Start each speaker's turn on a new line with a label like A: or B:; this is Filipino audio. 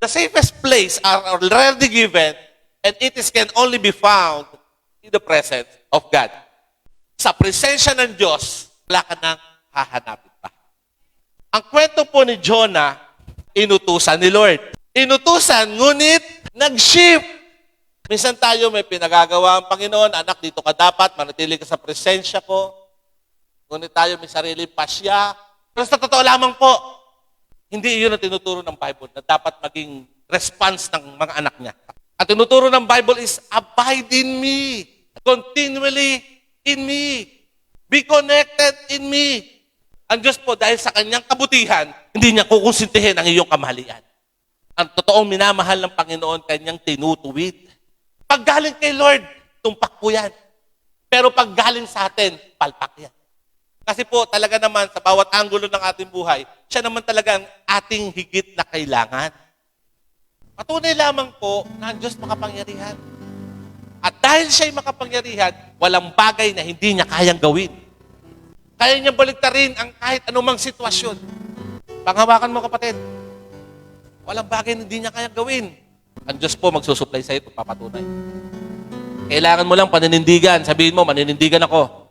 A: The safest place are already given, and it is can only be found in the presence of God. Sa presensya ng Diyos, wala ka nang hahanapin pa. Ang kwento po ni Jonah, inutusan ni Lord. Inutusan, ngunit nag-shift. Minsan tayo may pinagagawa ang Panginoon, anak, dito ka dapat, manatili ka sa presensya ko. Ngunit tayo may sarili pasya. Pero sa totoo lamang po, hindi iyon ang tinuturo ng Bible na dapat maging response ng mga anak niya. Ang tinuturo ng Bible is, abide in me. Continually in me. Be connected in me. Ang Diyos po, dahil sa kanyang kabutihan, hindi niya kukonsintihin ang iyong kamahalian. Ang totoong minamahal ng Panginoon, kanyang tinutuwid. Pag galing kay Lord, tumpak po yan. Pero pag galing sa atin, palpak yan. Kasi po, talaga naman, sa bawat anggulo ng ating buhay, siya naman talaga ang ating higit na kailangan. Patunay lamang po na ang Diyos makapangyarihan. At dahil siya'y makapangyarihan, walang bagay na hindi niya kayang gawin. Kaya niya baliktarin ang kahit anumang sitwasyon. Panghawakan mo, kapatid. Walang bagay na hindi niya kayang gawin. Ang Diyos po magsusupply sa iyo, papatunay. Kailangan mo lang paninindigan. Sabihin mo, maninindigan ako.